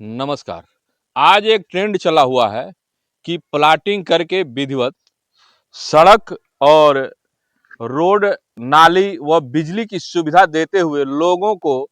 नमस्कार। आज एक ट्रेंड चला हुआ है कि प्लाटिंग करके विधिवत सड़क और रोड, नाली व बिजली की सुविधा देते हुए लोगों को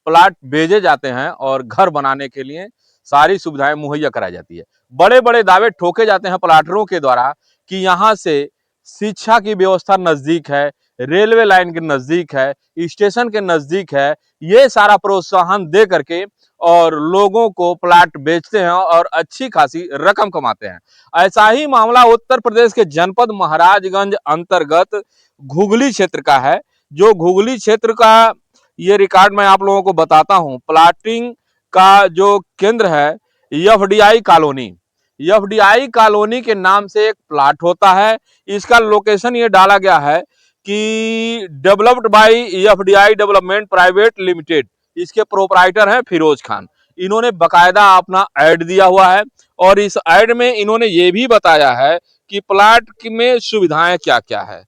प्लाट भेजे जाते हैं और घर बनाने के लिए सारी सुविधाएं मुहैया कराई जाती है। बड़े-बड़े दावे ठोके जाते हैं प्लाटरों के द्वारा कि यहाँ से शिक्षा की व्यवस्था नजदीक है, रेलवे लाइन के नजदीक है, स्टेशन के नजदीक है। ये सारा प्रोत्साहन दे करके और लोगों को प्लाट बेचते हैं और अच्छी खासी रकम कमाते हैं। ऐसा ही मामला उत्तर प्रदेश के जनपद महाराजगंज अंतर्गत घुगली क्षेत्र का है। जो घुगली क्षेत्र का ये रिकॉर्ड मैं आप लोगों को बताता हूं। प्लाटिंग का जो केंद्र है एफडीआई कॉलोनी, एफडीआई कॉलोनी के नाम से एक प्लाट होता है। इसका लोकेशन ये डाला गया है कि developed by FDI development private limited. इसके प्रोपराइटर हैं फिरोज खान। इन्होंने बकायदा अपना ऐड दिया हुआ है और इस ऐड में इन्होंने ये भी बताया है कि प्लाट में सुविधाएं क्या क्या है।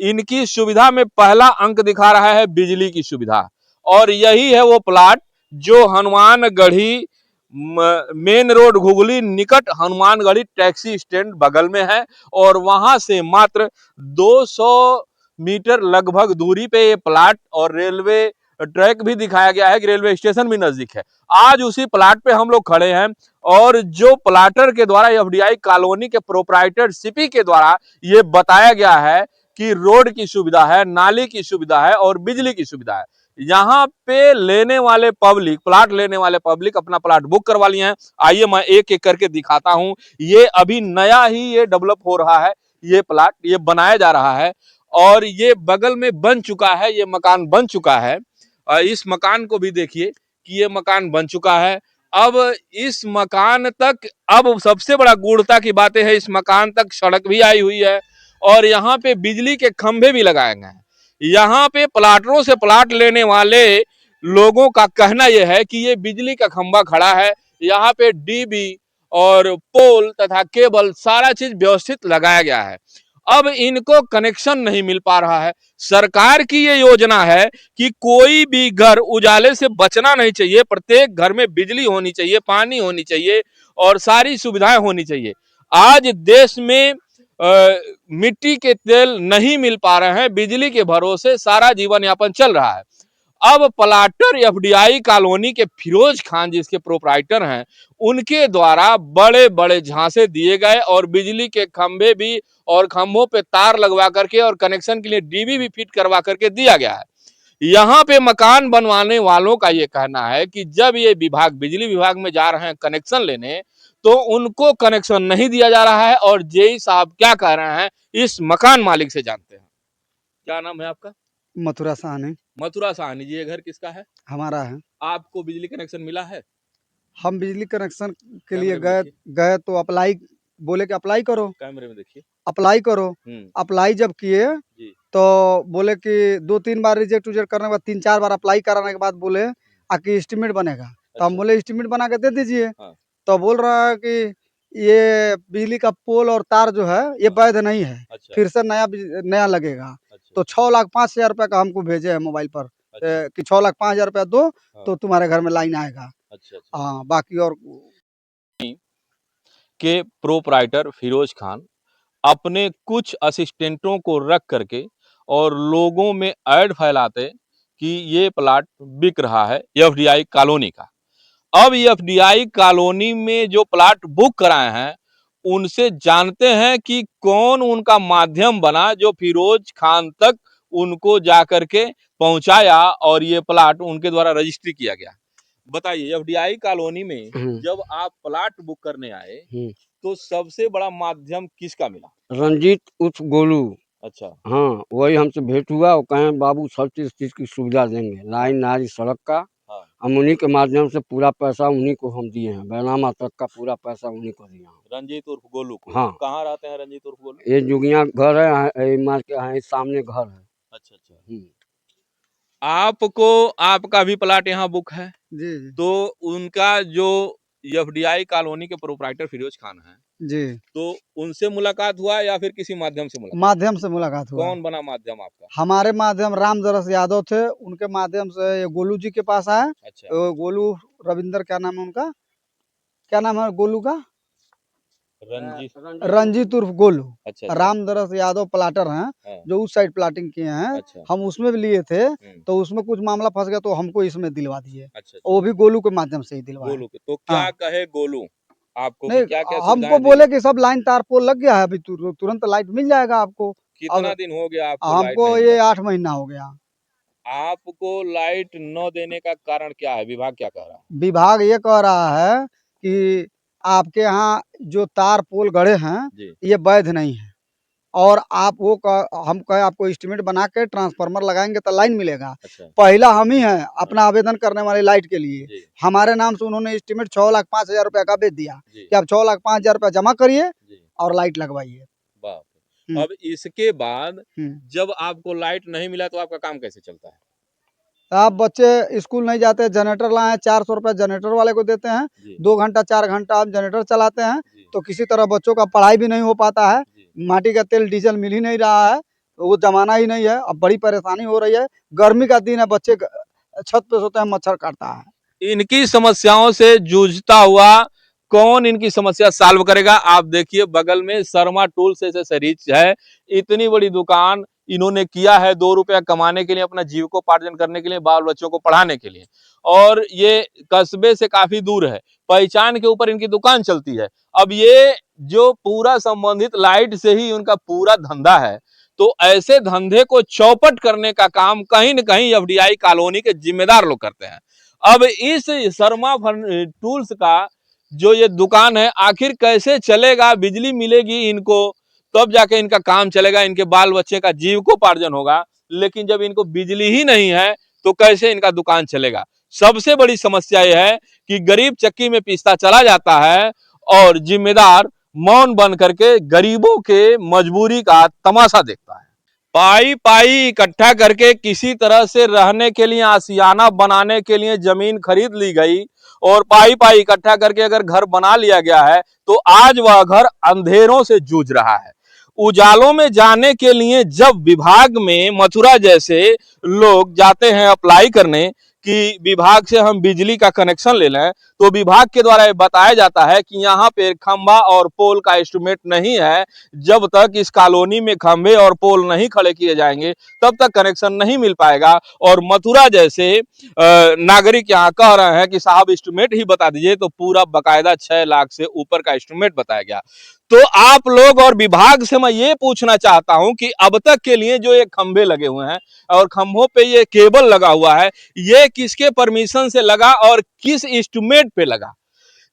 इनकी सुविधा में पहला अंक दिखा रहा है बिजली की सुविधा, और यही है वो प्लाट जो हनुमानगढ़ी मेन रोड घुगली निकट हनुमानगढ़ी टैक्सी स्टैंड बगल में है और वहां से मात्र 200 मीटर लगभग दूरी पे ये प्लाट और रेलवे ट्रैक भी दिखाया गया है कि रेलवे स्टेशन भी नजदीक है। आज उसी प्लाट पे हम लोग खड़े हैं और जो प्लाटर के द्वारा एफडीआई कॉलोनी के प्रोपराइटर सीपी के द्वारा ये बताया गया है कि रोड की सुविधा है, नाली की सुविधा है और बिजली की सुविधा है। यहाँ पे लेने वाले पब्लिक, प्लाट लेने वाले पब्लिक अपना प्लाट बुक करवा लिए हैं। आइए मैं एक एक करके दिखाता हूं। ये अभी नया ही ये डेवलप हो रहा है, ये प्लाट ये बनाया जा रहा है और ये बगल में बन चुका है, ये मकान बन चुका है। इस मकान को भी देखिए कि ये मकान बन चुका है। अब इस मकान तक, अब सबसे बड़ा गूढ़ता की बातें है, इस मकान तक सड़क भी आई हुई है और यहाँ पे बिजली के खंभे भी लगाए गए हैं। यहाँ पे प्लाटरों से प्लाट लेने वाले लोगों का कहना यह है कि ये बिजली का खंभा खड़ा है, यहाँ पे डीबी और पोल तथा केबल सारा चीज व्यवस्थित लगाया गया है। अब इनको कनेक्शन नहीं मिल पा रहा है। सरकार की ये योजना है कि कोई भी घर उजाले से बचना नहीं चाहिए, प्रत्येक घर में बिजली होनी चाहिए, पानी होनी चाहिए और सारी सुविधाएं होनी चाहिए। आज देश में मिट्टी के तेल नहीं मिल पा रहे हैं, बिजली के भरोसे सारा जीवन यापन चल रहा है। अब प्लाटर एफडीआई कॉलोनी के फिरोज खान जिसके प्रोपराइटर हैं, उनके द्वारा बड़े बड़े झांसे दिए गए और बिजली के खंभे भी और खंभों पे तार लगवा करके और कनेक्शन के लिए डीबी भी फिट करवा करके दिया गया है। यहाँ पे मकान बनवाने वालों का ये कहना है कि जब ये विभाग, बिजली विभाग में जा रहे हैं कनेक्शन लेने, तो उनको कनेक्शन नहीं दिया जा रहा है। और जेई साहब क्या कह रहे हैं इस मकान मालिक से जानते हैं। क्या नाम है आपका? मथुरा साहनी। मथुरा साहनी जी। ये घर किसका है? हमारा है। आपको बिजली कनेक्शन मिला है? हम बिजली कनेक्शन के लिए कैमरे में गए देखिए, गए तो अप्लाई, बोले कि अप्लाई करो, कैमरे में देखिए। अप्लाई करो। अप्लाई जब किए जी। तो बोले कि 2-3 बार रिजेक्ट उजेक्ट करने के बाद 3-4 बार अप्लाई कराने के बाद बोले आके एस्टीमेट बनेगा। तो हम अच्छा। बोले एस्टीमेट बना के दे दीजिए। हाँ। तो बोल रहा है कि ये बिजली का पोल और तार जो है ये वैध नहीं है, अच्छा। फिर से नया लगेगा। अच्छा। तो 6,05,000 रुपये का हमको भेजे है मोबाइल पर अच्छा। कि 6,05,000 रुपया दो हाँ। तो तुम्हारे घर में लाइन आएगा। अच्छा अच्छा। हाँ, बाकी और के प्रोपराइटर फिरोज खान अपने कुछ असिस्टेंटों को रख करके और लोगों में ऐड फैलाते कि ये प्लाट बिक रहा है एफडीआई कॉलोनी का। अब एफडीआई कॉलोनी में जो प्लाट बुक कराए हैं उनसे जानते हैं कि कौन उनका माध्यम बना जो फिरोज खान तक उनको जाकर के पहुंचाया और ये प्लाट उनके द्वारा रजिस्ट्री किया गया। बताइए, एफडीआई कॉलोनी में जब आप प्लाट बुक करने आए तो सबसे बड़ा माध्यम किसका मिला? रंजीत उर्फ गोलू। अच्छा। हाँ, वही हमसे भेंट हुआ और कहें बाबू सब चीज की सुविधा देंगे, लाइन नाली सड़क का। हाँ। हम उन्हीं के माध्यम से पूरा पैसा उन्हीं को हम दिए हैं, बैनामा तक का पूरा पैसा उन्हीं को दिया हैं। रंजीत उर्फ गोलू को? हाँ। कहाँ रहते हैं रंजीत उर्फ गोलू? ये जुगिया घर है, मार के यहाँ सामने घर है। अच्छा अच्छा। आपको, आपका भी प्लाट यहाँ बुक है? जी जी तो उनका जो एफडीआई कॉलोनी के प्रोपराइटर फिरोज खान हैं, जी तो उनसे मुलाकात हुआ या फिर किसी माध्यम से मुलाकात? माध्यम से मुलाकात हुआ। कौन बना माध्यम आपका? हमारे माध्यम रामदरस यादव थे, उनके माध्यम से ये गोलू जी के पास आए। अच्छा। गोलू रविंदर क्या नाम है उनका, क्या नाम है गोलू का? रंजीत। रंजीत उर्फ गोलू। अच्छा। रामदरस यादव प्लाटर हैं, हाँ। जो उस साइड प्लाटिंग किए हैं। अच्छा। हम उसमें भी लिए थे, तो उसमें कुछ मामला फंस गया, तो हमको इसमें दिलवा दिए। अच्छा। वो भी गोलू के माध्यम से ही दिलवाया। गोलू के तो क्या हाँ। कहे गोलू आपको कि नहीं, क्या-क्या हमको सुविधाएं बोले देंगे? कि सब लाइन तार पोल लग गया है, अभी तुरंत लाइट मिल जाएगा आपको। अब कितना दिन हो गया आपको लाइट हमको नहीं ये मिला? 8 महीना हो गया। आपको लाइट न देने का कारण क्या है? विभाग क्या कह रहा है? विभाग ये कह रहा है कि आपके यहाँ जो तार पोल गड़े हैं, जी। ये वैध नहीं है, और आप वो हम कहे आपको एस्टीमेट बना के ट्रांसफार्मर लगाएंगे तो लाइन मिलेगा। अच्छा। पहला हम ही हैं अपना आवेदन करने वाले लाइट के लिए। जी। हमारे नाम से उन्होंने एस्टीमेट 6,05,000 रुपया का बेच दिया जी। कि आप 6,05,000 रुपया जमा करिए जी। और लाइट लगवाइए। बाप रे! अब इसके बाद हम्म। जब आपको लाइट नहीं मिला तो आपका काम कैसे चलता है? आप बच्चे स्कूल नहीं जाते, जनरेटर लाए, 400 रुपया जनरेटर वाले को देते हैं। जी। 2 घंटा 4 घंटा आप जनरेटर चलाते हैं, जी। तो किसी तरह बच्चों का पढ़ाई भी नहीं हो पाता है। जी। माटी का तेल डीजल मिल ही नहीं रहा है, तो वो जमाना ही नहीं है। अब बड़ी परेशानी हो रही है। गर्मी का दिन है, बच्चे छत पे सोते हैं, मच्छर काटता है। इनकी समस्याओं से जूझता हुआ कौन इनकी समस्या सॉल्व करेगा? आप देखिए बगल में शर्मा टूल्स एसेसरीज है। इतनी बड़ी दुकान इन्होंने किया है 2 रुपया कमाने के लिए, अपना जीविकोपार्जन करने के लिए, बाल बच्चों को पढ़ाने के लिए, और ये कस्बे से काफी दूर है। पहचान के ऊपर इनकी दुकान चलती है। अब ये जो पूरा संबंधित लाइट से ही उनका पूरा धंधा है, तो ऐसे धंधे को चौपट करने का काम कहीं न कहीं एफडीआई कॉलोनी के जिम्मेदार लोग करते हैं। अब इस शर्मा टूल्स का जो ये दुकान है, आखिर कैसे चलेगा? बिजली मिलेगी इनको तब जाके इनका काम चलेगा, इनके बाल बच्चे का जीविकोपार्जन होगा। लेकिन जब इनको बिजली ही नहीं है तो कैसे इनका दुकान चलेगा? सबसे बड़ी समस्या यह है कि गरीब चक्की में पीसता चला जाता है और जिम्मेदार मौन बन करके गरीबों के मजबूरी का तमाशा देखता है। पाई पाई इकट्ठा करके किसी तरह से रहने के लिए, आशियाना बनाने के लिए जमीन खरीद ली गई, और पाई पाई इकट्ठा करके अगर घर बना लिया गया है तो आज वह घर अंधेरों से जूझ रहा है। उजालों में जाने के लिए जब विभाग में मथुरा जैसे लोग जाते हैं अप्लाई करने कि विभाग से हम बिजली का कनेक्शन ले लें, तो विभाग के द्वारा ये बताया जाता है कि यहाँ पे खंभा और पोल का एस्टीमेट नहीं है। जब तक इस कॉलोनी में खंभे और पोल नहीं खड़े किए जाएंगे तब तक कनेक्शन नहीं मिल पाएगा। और मथुरा जैसे नागरिक यहाँ कह रहे हैं कि साहब एस्टीमेट ही बता दीजिए, तो पूरा बकायदा 6 लाख से ऊपर का एस्टीमेट बताया गया। तो आप लोग और विभाग से मैं ये पूछना चाहता हूं कि अब तक के लिए जो ये खंभे लगे हुए हैं और खंभों पे ये केबल लगा हुआ है, ये किसके परमिशन से लगा और किस एस्टीमेट पे लगा?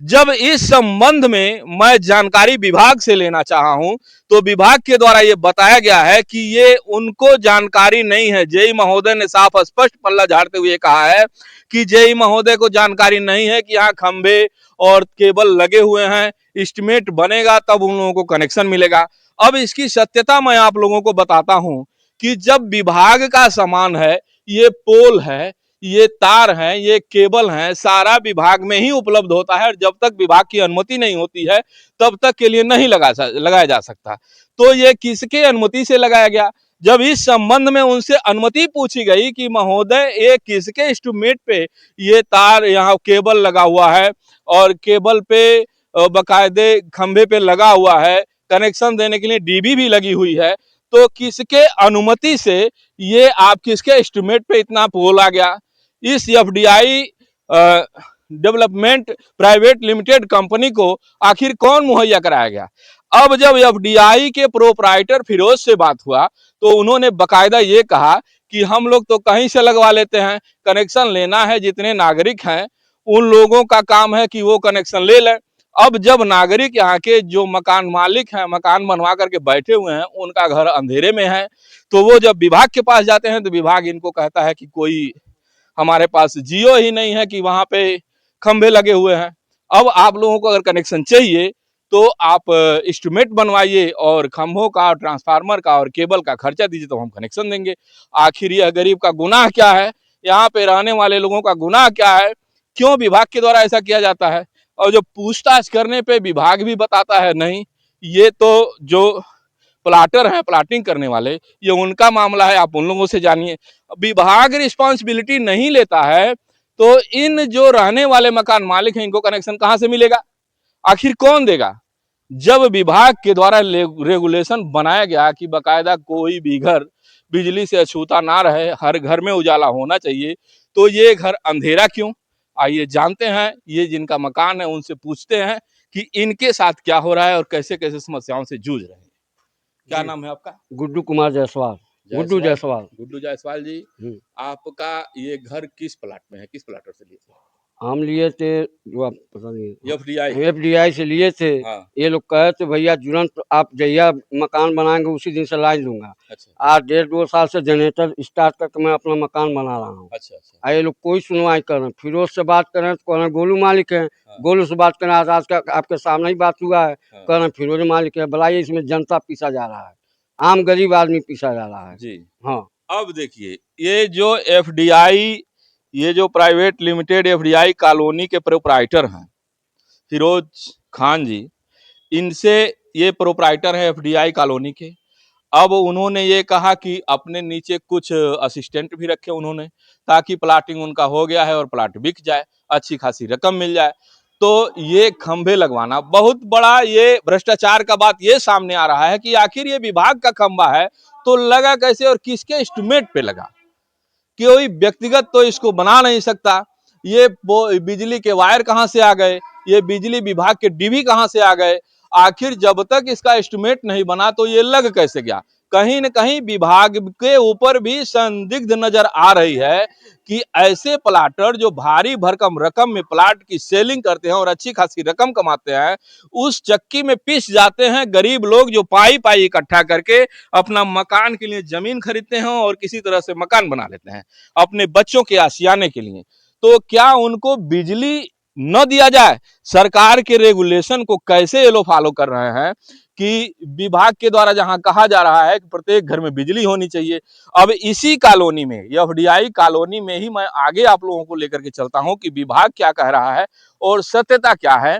जब इस संबंध में मैं जानकारी विभाग से लेना चाहा हूं, तो विभाग के द्वारा यह बताया गया है कि ये उनको जानकारी नहीं है। जेई महोदय ने साफ स्पष्ट पल्ला झाड़ते हुए कहा है कि जेई महोदय को जानकारी नहीं है कि यहाँ खंभे और केबल लगे हुए हैं, एस्टीमेट बनेगा तब उन लोगों को कनेक्शन मिलेगा। अब इसकी सत्यता मैं आप लोगों को बताता हूं कि जब विभाग का सामान है, ये पोल है, ये तार हैं, ये केबल हैं, सारा विभाग में ही उपलब्ध होता है, और जब तक विभाग की अनुमति नहीं होती है तब तक के लिए नहीं लगाया जा सकता। तो ये किसके अनुमति से लगाया गया? जब इस संबंध में उनसे अनुमति पूछी गई कि महोदय ये किसके एस्टीमेट पे ये तार यहाँ केबल लगा हुआ है और केबल पे बकायदे खंभे पे लगा हुआ है, कनेक्शन देने के लिए डीबी भी लगी हुई है, तो किसके अनुमति से ये आप किसके एस्टीमेट पे इतना पोल आ गया? इस FDI development private limited company को आखिर कौन मुहैया कराया गया? अब जब एफडीआई के प्रोपराइटर फिरोज से बात हुआ तो उन्होंने बकायदा ये कहा कि हम लोग तो कहीं से लगवा लेते हैं, कनेक्शन लेना है जितने नागरिक हैं उन लोगों का काम है कि वो कनेक्शन ले लें। अब जब नागरिक यहाँ के जो मकान मालिक हैं, मकान बनवा करके बैठे हुए हैं, उनका घर अंधेरे में है, तो वो जब विभाग के पास जाते हैं तो विभाग इनको कहता है कि कोई हमारे पास जियो ही नहीं है कि वहां पे खंभे लगे हुए हैं। अब आप लोगों को अगर कनेक्शन चाहिए तो आप एस्टीमेट बनवाइए और खंभों का, ट्रांसफार्मर का और केबल का खर्चा दीजिए तो हम कनेक्शन देंगे। आखिर यह गरीब का गुनाह क्या है? यहाँ पे रहने वाले लोगों का गुनाह क्या है? क्यों विभाग के द्वारा ऐसा किया जाता है? और जो पूछताछ करने पे विभाग भी बताता है नहीं, ये तो जो प्लाटर हैं, प्लाटिंग करने वाले, ये उनका मामला है, आप उन लोगों से जानिए। विभाग रिस्पॉन्सिबिलिटी नहीं लेता है तो इन जो रहने वाले मकान मालिक हैं इनको कनेक्शन कहां से मिलेगा? आखिर कौन देगा? जब विभाग के द्वारा रेगुलेशन बनाया गया कि बकायदा कोई भी घर बिजली से अछूता ना रहे, हर घर में उजाला होना चाहिए, तो ये घर अंधेरा क्यों? आइए जानते हैं, ये जिनका मकान है उनसे पूछते हैं कि इनके साथ क्या हो रहा है और कैसे कैसे समस्याओं से जूझ रहे हैं। क्या नाम है आपका? गुड्डू कुमार जायसवाल। गुड्डू जायसवाल। गुड्डू जायसवाल जी, आपका ये घर किस प्लाट में है, किस प्लाटर से लिए थे? हम लिए थे जो आप पता नहीं एफडीआई से लिए थे। हाँ। ये लोग कहे थे भैया तुरंत आप जहिया मकान बनाएंगे उसी दिन से लाइन दूंगा। अच्छा आज 1.5-2 साल से जनरेटर स्टार्ट करके मैं अपना मकान बना रहा हूँ। अच्छा अच्छा। ये लोग कोई सुनवाई कर रहे हैं। फिरोज से बात कर रहे हैं तो कह रहे हैं गोलू मालिक है। गोलू से बात कर रहे हैं, आज का आपके सामने ही बात हुआ है, कह रहे हैं फिरोज मालिक है। बुलाइए, इसमें जनता पीसा जा रहा है, आम गरीब आदमी पीसा जा रहा है जी। हाँ। अब देखिए, ये जो एफडीआई, ये जो प्राइवेट लिमिटेड एफडीआई कॉलोनी के प्रोप्राइटर हैं फिरोज खान जी, इनसे, ये प्रोप्राइटर है एफडीआई कॉलोनी के। अब उन्होंने ये कहा कि अपने नीचे कुछ असिस्टेंट भी रखे उन्होंने, ताकि प्लाटिंग उनका हो गया है और प्लाट बिक जाए, अच्छी खासी रकम मिल जाए। तो ये खंभे लगवाना बहुत बड़ा ये भ्रष्टाचार का बात ये सामने आ रहा है कि आखिर ये विभाग का खंभा है तो लगा कैसे और किसके एस्टिमेट पे लगा? कोई व्यक्तिगत तो इसको बना नहीं सकता। ये बिजली के वायर कहां से आ गए? ये बिजली विभाग के डीबी कहां से आ गए? आखिर जब तक इसका एस्टिमेट नहीं बना तो ये लग कैसे गया? कहीं न कहीं विभाग के ऊपर भी संदिग्ध नजर आ रही है कि ऐसे प्लाटर जो भारी भरकम रकम में प्लाट की सेलिंग करते हैं और अच्छी खासी रकम कमाते हैं, उस चक्की में पिस जाते हैं गरीब लोग जो पाई पाई इकट्ठा करके अपना मकान के लिए जमीन खरीदते हैं और किसी तरह से मकान बना लेते हैं अपने बच्चों के आशियाने के लिए। तो क्या उनको बिजली न दिया जाए? सरकार के रेगुलेशन को कैसे ये लोग फॉलो कर रहे हैं कि विभाग के द्वारा जहां कहा जा रहा है कि प्रत्येक घर में बिजली होनी चाहिए। अब इसी कॉलोनी में, एफडीआई कॉलोनी में ही मैं आगे आप लोगों को लेकर के चलता हूं कि विभाग क्या कह रहा है और सत्यता क्या है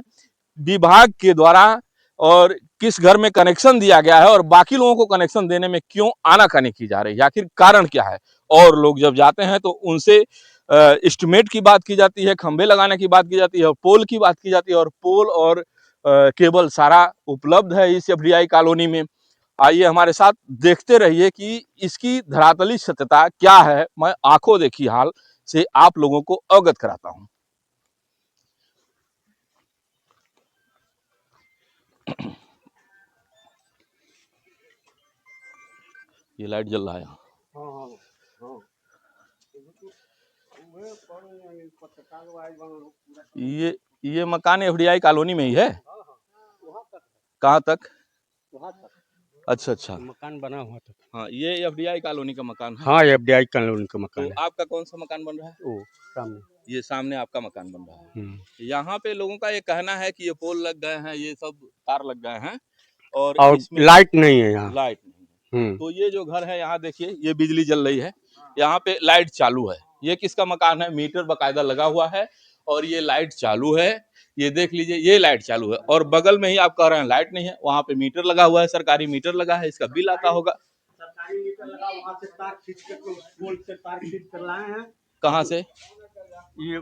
विभाग के द्वारा, और किस घर में कनेक्शन दिया गया है और बाकी लोगों को कनेक्शन देने में क्यों आनाकानी की जा रही है, आखिर कारण क्या है। और लोग जब जाते हैं तो उनसे एस्टिमेट की बात की जाती है, खंभे लगाने की बात की जाती है और पोल की बात की जाती है, और पोल और केबल सारा उपलब्ध है इस एफडीआई कॉलोनी में। आइए हमारे साथ देखते रहिए कि इसकी धरातली सत्यता क्या है। मैं आंखों देखी हाल से आप लोगों को अवगत कराता हूं। ये लाइट जल रहा है यहाँ। ये मकान एफडीआई कॉलोनी में ही है? कहाँ तक? अच्छा अच्छा, मकान बना हुआ था। हाँ, ये एफडीआई कॉलोनी का मकान है। हाँ, एफडीआई कॉलोनी का मकान तो है। आपका कौन सा मकान बन रहा है? ओ, सामने। ये सामने आपका मकान बन रहा है। यहाँ पे लोगों का ये कहना है कि ये पोल लग गए हैं, ये सब तार लग गए हैं और इसमें लाइट नहीं है यहाँ। लाइट नहीं है। तो ये जो घर है यहाँ देखिए, ये बिजली जल रही है, यहाँ पे लाइट चालू है। ये किसका मकान है? मीटर बकायदा लगा हुआ है और ये लाइट चालू है। ये देख लीजिए, ये लाइट चालू है और बगल में ही आप कह रहे हैं लाइट नहीं है, वहां पे मीटर लगा हुआ है, सरकारी मीटर लगा है, इसका बिल आता होगा। सरकारी मीटर लगा, वहाँ से तार खींच के पोल से तार खींच कर लाए हैं। कहाँ से? ये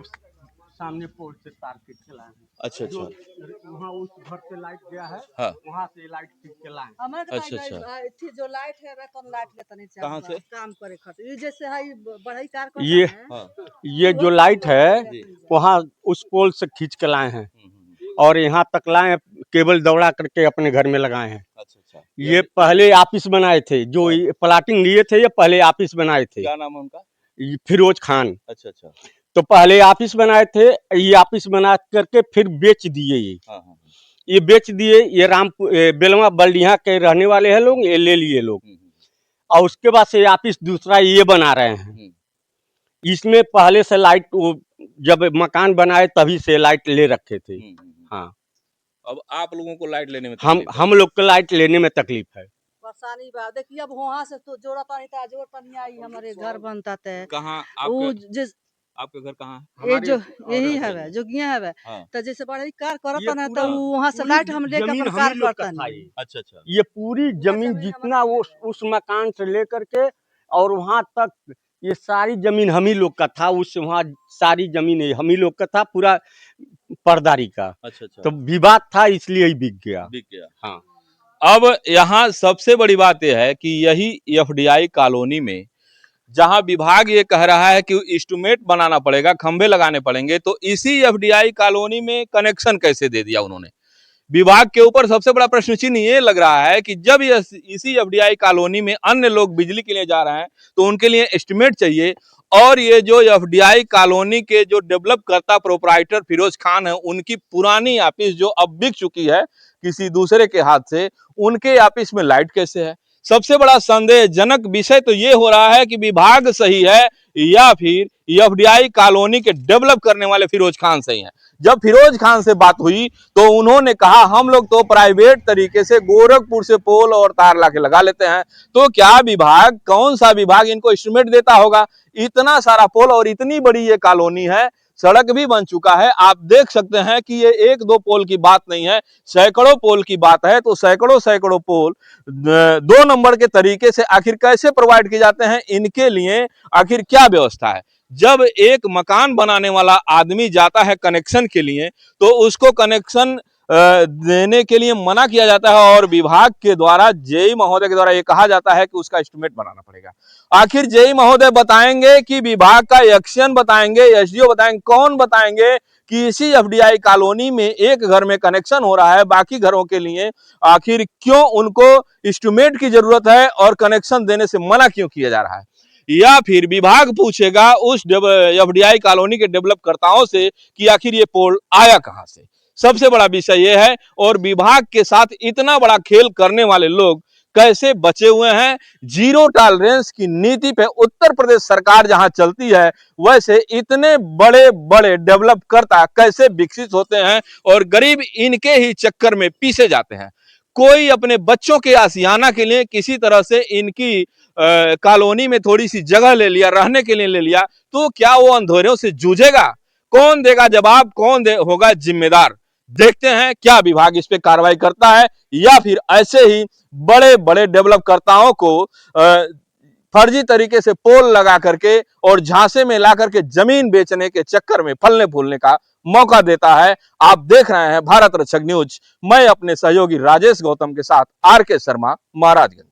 सामने पोल से तार खींच के लाए हैं। अच्छा अच्छा, वहाँ उस घर से लाइट गया है, हाँ, वहाँ से लाइट खींच के लाए। अच्छा अच्छा, जो लाइट है वेतन लाइट लेते नहीं कहाँ से? काम करे खातिर ये जैसे है बढ़ई कार करता ये है। हाँ, ये जो लाइट है वहाँ उस पोल से खींच के लाए हैं और यहाँ तक लाए हैं, केबल दौड़ा करके अपने घर में लगाए हैं। अच्छा अच्छा, ये पहले ऑफिस बनाए थे, जो प्लाटिंग लिए थे ये पहले ऑफिस बनाए थे। क्या नाम है उनका? फिरोज खान। अच्छा अच्छा, तो पहले ऑफिस बनाए थे, ये ऑफिस बना करके फिर बेच दिए। ये बेच दिए। ये बेलवा बल्डिया के रहने वाले हैं लोग, ये ले लिए लोग और उसके बाद से ऑफिस दूसरा ये बना रहे हैं। इसमें पहले से लाइट, जब मकान बनाए तभी से लाइट ले रखे थे। हाँ, अब आप लोगों को लाइट लेने में हम लोग को लाइट लेने में तकलीफ है, परेशानी बा। देखिए अब वहाँ से तो जोड़ा पानी था, जोड़ पानी आई हमारे घर बनता थे। कहाँ आपका घर कहाँ है? ये जो यही है जोगिया है। तो जैसे बढ़ई कार करता ना तो वहाँ से लाइट हम लेकर अपन कार करता नहीं। अच्छा अच्छा, ये पूरी जमीन जितना वो उस मकान से लेकर के और वहाँ तक ये सारी जमीन हम ही लोग का था, उस वहाँ सारी जमीन हम ही लोग का था, पूरा परदारी का। अच्छा अच्छा, तो विवाद था इसलिए ही बिक गया। बिक गया। हाँ, अब यहाँ सबसे बड़ी बात यह है कि यही एफडीआई कॉलोनी में जहां विभाग ये कह रहा है कि एस्टीमेट बनाना पड़ेगा, खंभे लगाने पड़ेंगे, तो इसी एफडीआई कॉलोनी में कनेक्शन कैसे दे दिया उन्होंने। विभाग के ऊपर सबसे बड़ा प्रश्न चिन्ह ये लग रहा है कि जब इसी एफडीआई कॉलोनी में अन्य लोग बिजली के लिए जा रहे हैं तो उनके लिए एस्टीमेट चाहिए, और ये जो एफडीआई कॉलोनी के जो डेवलप करता प्रोपराइटर फिरोज खान है, उनकी पुरानी ऑफिस जो अब बिक चुकी है किसी दूसरे के हाथ से, उनके ऑफिस में लाइट कैसे है। सबसे बड़ा संदेहजनक विषय तो ये हो रहा है कि विभाग सही है या फिर एफडीआई कॉलोनी के डेवलप करने वाले फिरोज खान सही हैं। जब फिरोज खान से बात हुई तो उन्होंने कहा हम लोग तो प्राइवेट तरीके से गोरखपुर से पोल और तार लाके लगा लेते हैं, तो क्या विभाग, कौन सा विभाग इनको एस्टीमेट देता होगा। इतना सारा पोल और इतनी बड़ी ये कॉलोनी है, सड़क भी बन चुका है, आप देख सकते हैं कि ये एक दो पोल की बात नहीं है, सैकड़ों पोल की बात है। तो सैकड़ों सैकड़ों पोल 2 नंबर के तरीके से आखिर कैसे प्रोवाइड किए जाते हैं, इनके लिए आखिर क्या व्यवस्था है। जब एक मकान बनाने वाला आदमी जाता है कनेक्शन के लिए तो उसको कनेक्शन देने के लिए मना किया जाता है, और विभाग के द्वारा जेई महोदय के द्वारा ये कहा जाता है कि उसका एस्टीमेट बनाना पड़ेगा। आखिर जेई महोदय बताएंगे कि विभाग का एक्शन बताएंगे, एसडीओ बताएंगे, कौन बताएंगे कि इसी एफडीआई कॉलोनी में एक घर में कनेक्शन हो रहा है, बाकी घरों के लिए आखिर क्यों उनको एस्टीमेट की जरूरत है और कनेक्शन देने से मना क्यों किया जा रहा है। या फिर विभाग पूछेगा उस एफडीआई कॉलोनी के डेवलपकर्ताओं से कि आखिर ये पोल आया कहां से। सबसे बड़ा विषय यह है, और विभाग के साथ इतना बड़ा खेल करने वाले लोग कैसे बचे हुए हैं। जीरो टॉलरेंस की नीति पे उत्तर प्रदेश सरकार जहां चलती है, वैसे इतने बड़े बड़े डेवलपकर्ता कैसे विकसित होते हैं और गरीब इनके ही चक्कर में पीसे जाते हैं। कोई अपने बच्चों के आशियाना के लिए किसी तरह से इनकी कॉलोनी में थोड़ी सी जगह ले लिया, रहने के लिए ले लिया, तो क्या वो अंधेरों से जूझेगा। कौन देगा जवाब, कौन होगा जिम्मेदार। देखते हैं क्या विभाग इस पे कार्रवाई करता है, या फिर ऐसे ही बड़े बड़े डेवलपकर्ताओं को फर्जी तरीके से पोल लगा करके और झांसे में ला करके जमीन बेचने के चक्कर में फलने फूलने का मौका देता है। आप देख रहे हैं भारत रक्षक न्यूज, मैं अपने सहयोगी राजेश गौतम के साथ आर के शर्मा, महाराजगंज।